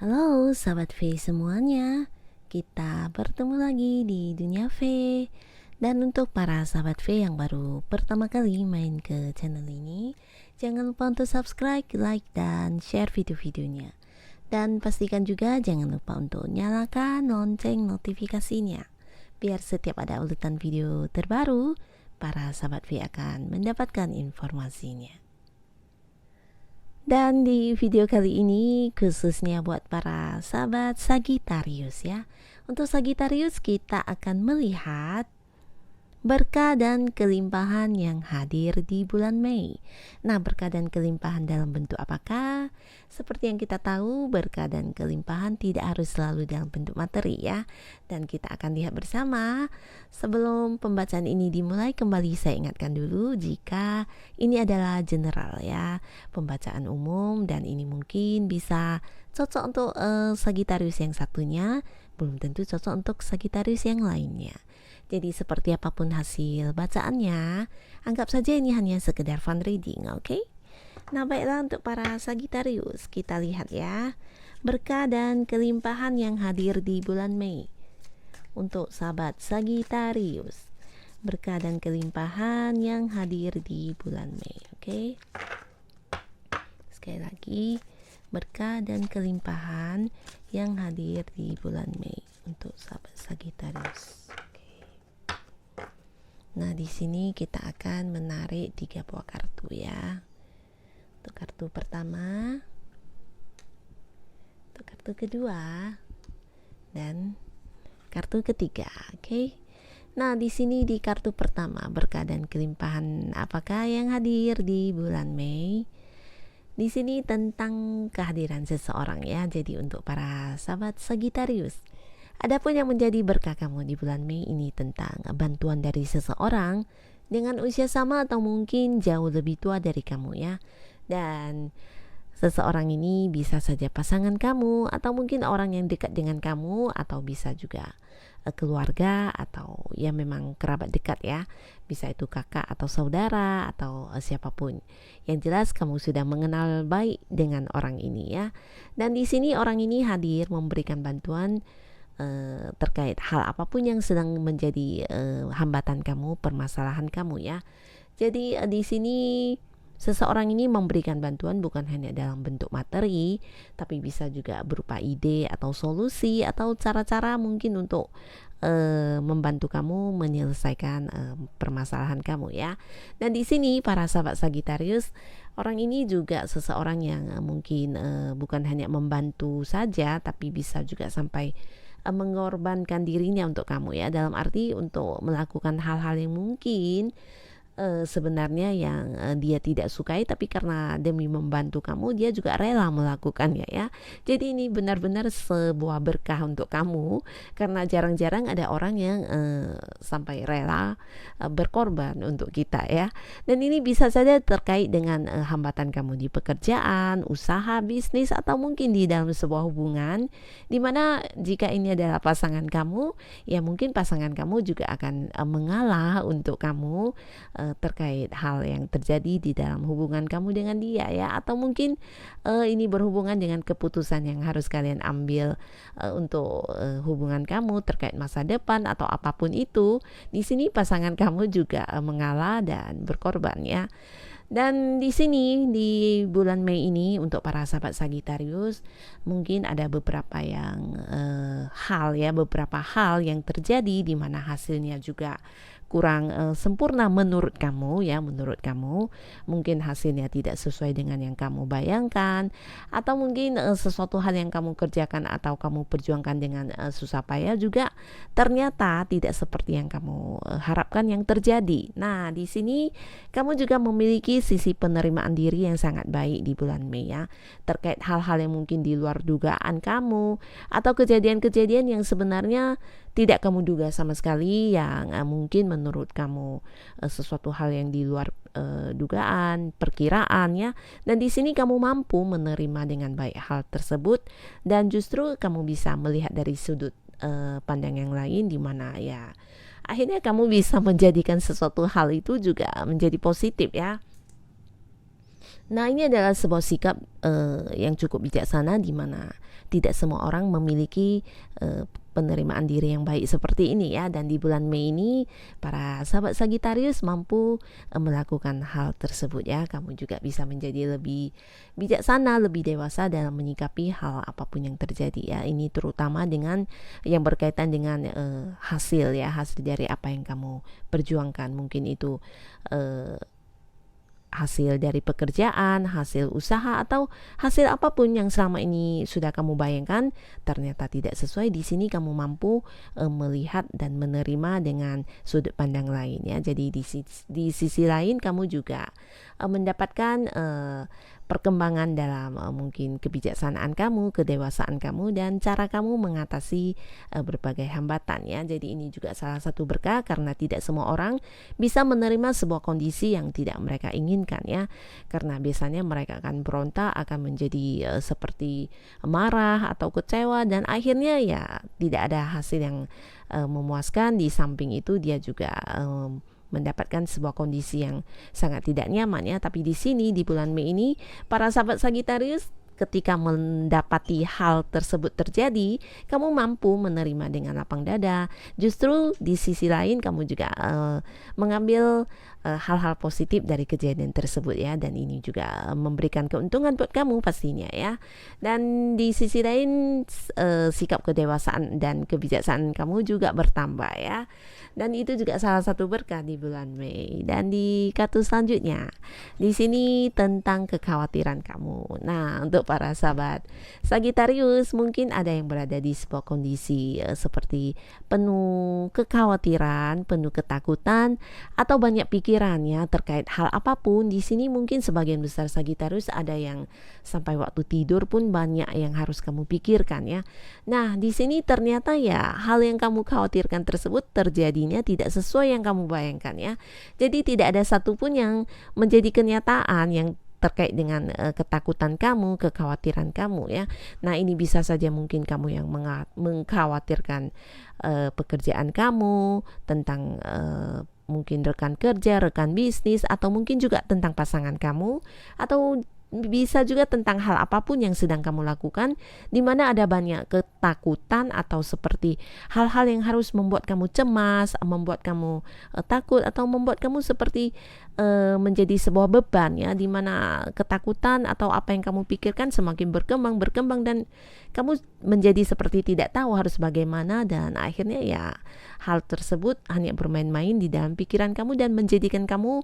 Halo sahabat V semuanya, kita bertemu lagi di Dunia V. Dan untuk para sahabat V yang baru pertama kali main ke channel ini, jangan lupa untuk subscribe, like, dan share video-videonya. Dan pastikan juga jangan lupa untuk nyalakan lonceng notifikasinya, biar setiap ada urutan video terbaru, para sahabat V akan mendapatkan informasinya. Dan di video kali ini khususnya buat para sahabat Sagittarius ya. Untuk Sagittarius kita akan melihat berkah dan kelimpahan yang hadir di bulan Mei. Nah, berkah dan kelimpahan dalam bentuk apakah? Seperti yang kita tahu, berkah dan kelimpahan tidak harus selalu dalam bentuk materi ya. Dan kita akan lihat bersama. Sebelum pembacaan ini dimulai, kembali saya ingatkan dulu jika ini adalah general ya, pembacaan umum, dan ini mungkin bisa cocok untuk Sagittarius yang satunya, belum tentu cocok untuk Sagittarius yang lainnya. Jadi seperti apapun hasil bacaannya, anggap saja ini hanya sekedar fun reading, oke? Nah, baiklah, untuk para Sagittarius, kita lihat ya, berkah dan kelimpahan yang hadir di bulan Mei. Untuk sahabat Sagittarius, berkah dan kelimpahan yang hadir di bulan Mei, oke? Sekali lagi, berkah dan kelimpahan yang hadir di bulan Mei untuk sahabat Sagittarius. Nah, di sini kita akan menarik 3 buah kartu ya. Untuk kartu pertama, untuk kartu kedua, dan kartu ketiga, oke? Nah, di sini di kartu pertama, berkah dan kelimpahan apakah yang hadir di bulan Mei? Di sini tentang kehadiran seseorang ya. Jadi untuk para sahabat Sagittarius, adapun yang menjadi berkah kamu di bulan Mei ini tentang bantuan dari seseorang dengan usia sama atau mungkin jauh lebih tua dari kamu ya. Dan seseorang ini bisa saja pasangan kamu atau mungkin orang yang dekat dengan kamu, atau bisa juga keluarga atau ya memang kerabat dekat ya. Bisa itu kakak atau saudara atau siapapun. Yang jelas kamu sudah mengenal baik dengan orang ini ya. Dan di sini orang ini hadir memberikan bantuan terkait hal apapun yang sedang menjadi hambatan kamu, permasalahan kamu ya. Jadi di sini seseorang ini memberikan bantuan bukan hanya dalam bentuk materi, tapi bisa juga berupa ide atau solusi atau cara-cara mungkin untuk membantu kamu menyelesaikan permasalahan kamu ya. Dan di sini para sahabat Sagittarius, orang ini juga seseorang yang mungkin bukan hanya membantu saja, tapi bisa juga sampai mengorbankan dirinya untuk kamu ya, dalam arti untuk melakukan hal-hal yang mungkin sebenarnya yang dia tidak sukai, tapi karena demi membantu kamu dia juga rela melakukannya ya. Jadi ini benar-benar sebuah berkah untuk kamu, karena jarang-jarang ada orang yang sampai rela berkorban untuk kita ya. Dan ini bisa saja terkait dengan hambatan kamu di pekerjaan, usaha, bisnis, atau mungkin di dalam sebuah hubungan, dimana jika ini adalah pasangan kamu, ya mungkin pasangan kamu juga akan mengalah untuk kamu terkait hal yang terjadi di dalam hubungan kamu dengan dia ya. Atau mungkin ini berhubungan dengan keputusan yang harus kalian ambil untuk hubungan kamu terkait masa depan atau apapun itu. Di sini pasangan kamu juga mengalah dan berkorban ya. Dan di sini di bulan Mei ini untuk para sahabat Sagittarius, mungkin ada beberapa beberapa hal yang terjadi di mana hasilnya juga kurang sempurna menurut kamu ya. Menurut kamu mungkin hasilnya tidak sesuai dengan yang kamu bayangkan, atau mungkin sesuatu hal yang kamu kerjakan atau kamu perjuangkan dengan susah payah juga ternyata tidak seperti yang kamu harapkan yang terjadi. Nah, di sini kamu juga memiliki sisi penerimaan diri yang sangat baik di bulan Mei ya, terkait hal-hal yang mungkin di luar dugaan kamu, atau kejadian-kejadian yang sebenarnya tidak kamu duga sama sekali, yang mungkin menurut kamu sesuatu hal yang di luar dugaan, perkiraan ya. Dan di sini kamu mampu menerima dengan baik hal tersebut, dan justru kamu bisa melihat dari sudut pandang yang lain, di mana ya akhirnya kamu bisa menjadikan sesuatu hal itu juga menjadi positif ya. Nah, ini adalah sebuah sikap yang cukup bijaksana di mana tidak semua orang memiliki penerimaan diri yang baik seperti ini ya. Dan di bulan Mei ini para sahabat Sagittarius mampu melakukan hal tersebut ya. Kamu juga bisa menjadi lebih bijaksana, lebih dewasa dalam menyikapi hal apapun yang terjadi ya. Ini terutama dengan yang berkaitan dengan hasil ya, hasil dari apa yang kamu perjuangkan. Mungkin itu hasil dari pekerjaan, hasil usaha, atau hasil apapun yang selama ini sudah kamu bayangkan ternyata tidak sesuai. Di sini kamu mampu melihat dan menerima dengan sudut pandang lain ya. Jadi di sisi lain kamu juga mendapatkan perkembangan dalam mungkin kebijaksanaan kamu, kedewasaan kamu, dan cara kamu mengatasi berbagai hambatan ya. Jadi ini juga salah satu berkah karena tidak semua orang bisa menerima sebuah kondisi yang tidak mereka inginkan ya. Karena biasanya mereka akan berontak, akan menjadi seperti marah atau kecewa, dan akhirnya ya tidak ada hasil yang memuaskan. Di samping itu dia juga mendapatkan sebuah kondisi yang sangat tidak nyaman ya. Tapi di sini di bulan Mei ini para sahabat Sagittarius ketika mendapati hal tersebut terjadi, kamu mampu menerima dengan lapang dada. Justru di sisi lain kamu juga mengambil hal-hal positif dari kejadian tersebut ya, dan ini juga memberikan keuntungan buat kamu pastinya ya. Dan di sisi lain sikap kedewasaan dan kebijaksanaan kamu juga bertambah ya. Dan itu juga salah satu berkah di bulan Mei. Dan di kartu selanjutnya, di sini tentang kekhawatiran kamu. Nah, untuk para sahabat Sagittarius, mungkin ada yang berada di sebuah kondisi seperti penuh kekhawatiran, penuh ketakutan, atau banyak pikiran ya terkait hal apapun. Di sini mungkin sebagian besar Sagittarius ada yang sampai waktu tidur pun banyak yang harus kamu pikirkan ya. Nah, di sini ternyata ya hal yang kamu khawatirkan tersebut terjadinya tidak sesuai yang kamu bayangkan ya. Jadi tidak ada satupun yang menjadi kenyataan yang terkait dengan ketakutan kamu, kekhawatiran kamu ya. Nah, ini bisa saja mungkin kamu yang mengkhawatirkan pekerjaan kamu, tentang mungkin rekan kerja, rekan bisnis, atau mungkin juga tentang pasangan kamu, atau bisa juga tentang hal apapun yang sedang kamu lakukan, di mana ada banyak ketakutan atau seperti hal-hal yang harus membuat kamu cemas, membuat kamu takut, atau membuat kamu seperti menjadi sebuah beban ya, di mana ketakutan atau apa yang kamu pikirkan semakin berkembang dan kamu menjadi seperti tidak tahu harus bagaimana, dan akhirnya ya hal tersebut hanya bermain-main di dalam pikiran kamu dan menjadikan kamu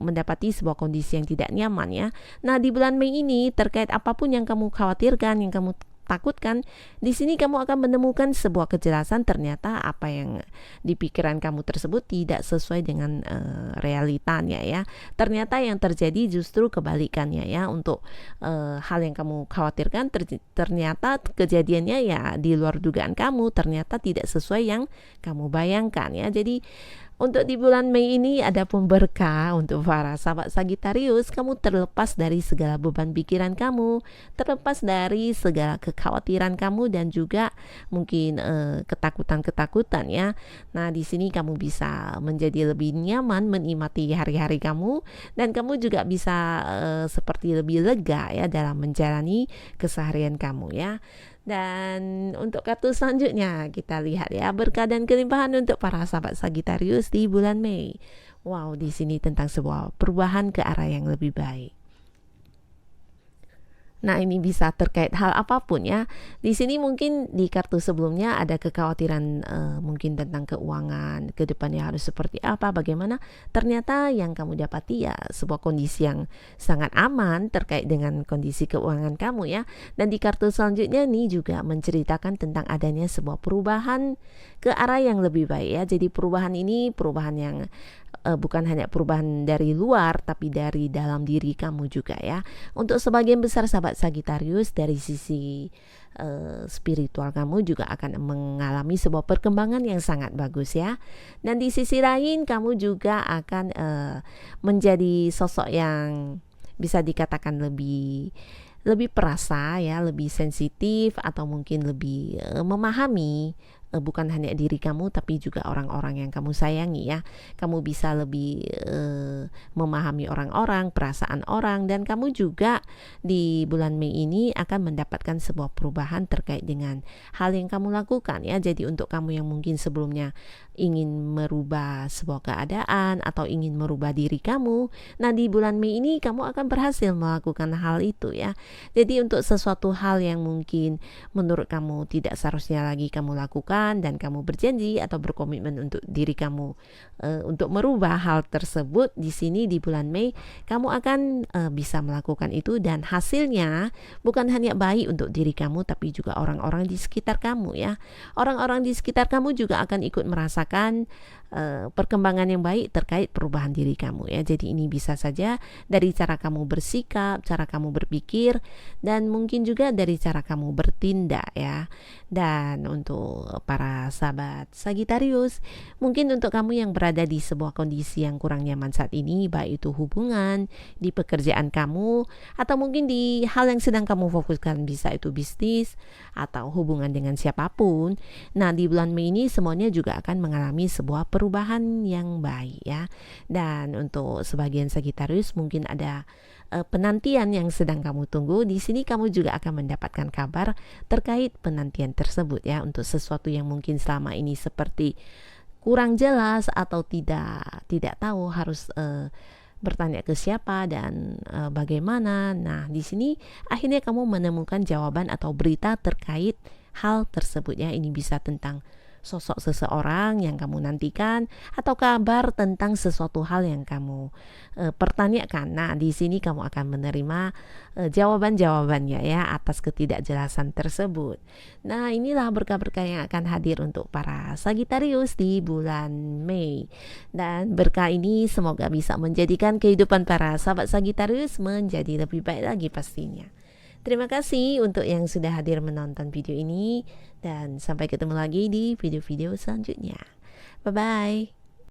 mendapati sebuah kondisi yang tidak nyaman ya. Nah, di bulan Mei ini terkait apapun yang kamu khawatirkan, yang kamu takutkan, di sini kamu akan menemukan sebuah kejelasan. Ternyata apa yang di pikiran kamu tersebut tidak sesuai dengan realitanya ya. Ternyata yang terjadi justru kebalikannya ya. Untuk hal yang kamu khawatirkan ternyata kejadiannya ya di luar dugaan kamu, ternyata tidak sesuai yang kamu bayangkan ya. Jadi untuk di bulan Mei ini ada pun berkah untuk para sahabat Sagittarius. Kamu terlepas dari segala beban pikiran kamu, terlepas dari segala kekhawatiran kamu, dan juga mungkin ketakutan-ketakutan ya. Nah, di sini kamu bisa menjadi lebih nyaman menikmati hari-hari kamu, dan kamu juga bisa seperti lebih lega ya dalam menjalani keseharian kamu ya. Dan untuk kartu selanjutnya kita lihat ya, berkah dan kelimpahan untuk para sahabat Sagittarius di bulan Mei. Wow, di sini tentang sebuah perubahan ke arah yang lebih baik. Nah, ini bisa terkait hal apapun ya. Di sini mungkin di kartu sebelumnya ada kekhawatiran mungkin tentang keuangan, ke depannya harus seperti apa, bagaimana. Ternyata yang kamu dapati ya sebuah kondisi yang sangat aman terkait dengan kondisi keuangan kamu ya. Dan di kartu selanjutnya ini juga menceritakan tentang adanya sebuah perubahan ke arah yang lebih baik ya. Jadi perubahan ini perubahan yang bukan hanya perubahan dari luar, tapi dari dalam diri kamu juga ya. Untuk sebagian besar sahabat Sagittarius, dari sisi spiritual kamu juga akan mengalami sebuah perkembangan yang sangat bagus ya. Dan di sisi lain kamu juga akan menjadi sosok yang bisa dikatakan lebih perasa ya, lebih sensitif, atau mungkin lebih memahami bukan hanya diri kamu tapi juga orang-orang yang kamu sayangi ya. Kamu bisa lebih memahami orang-orang, perasaan orang, dan kamu juga di bulan Mei ini akan mendapatkan sebuah perubahan terkait dengan hal yang kamu lakukan ya. Jadi untuk kamu yang mungkin sebelumnya ingin merubah sebuah keadaan atau ingin merubah diri kamu, nah di bulan Mei ini kamu akan berhasil melakukan hal itu ya. Jadi untuk sesuatu hal yang mungkin menurut kamu tidak seharusnya lagi kamu lakukan dan kamu berjanji atau berkomitmen untuk diri kamu untuk merubah hal tersebut, di sini di bulan Mei kamu akan bisa melakukan itu, dan hasilnya bukan hanya baik untuk diri kamu tapi juga orang-orang di sekitar kamu ya. Orang-orang di sekitar kamu juga akan ikut merasakan perkembangan yang baik terkait perubahan diri kamu ya. Jadi ini bisa saja dari cara kamu bersikap, cara kamu berpikir, dan mungkin juga dari cara kamu bertindak ya. Dan untuk para sahabat Sagittarius, mungkin untuk kamu yang berada di sebuah kondisi yang kurang nyaman saat ini, baik itu hubungan, di pekerjaan kamu, atau mungkin di hal yang sedang kamu fokuskan, bisa itu bisnis atau hubungan dengan siapapun. Nah di bulan Mei ini semuanya juga akan mengalami sebuah perubahan yang baik ya. Dan untuk sebagian Sagittarius mungkin ada penantian yang sedang kamu tunggu. Di sini kamu juga akan mendapatkan kabar terkait penantian tersebut ya, untuk sesuatu yang mungkin selama ini seperti kurang jelas atau tidak tahu harus bertanya ke siapa dan bagaimana. Nah, di sini akhirnya kamu menemukan jawaban atau berita terkait hal tersebut ya. Ini bisa tentang sosok seseorang yang kamu nantikan atau kabar tentang sesuatu hal yang kamu pertanyakan. Nah, di sini kamu akan menerima jawaban-jawabannya ya atas ketidakjelasan tersebut. Nah, inilah berkah-berkah yang akan hadir untuk para Sagittarius di bulan Mei. Dan berkah ini semoga bisa menjadikan kehidupan para sahabat Sagittarius menjadi lebih baik lagi pastinya. Terima kasih untuk yang sudah hadir menonton video ini, dan sampai ketemu lagi di video-video selanjutnya. Bye-bye.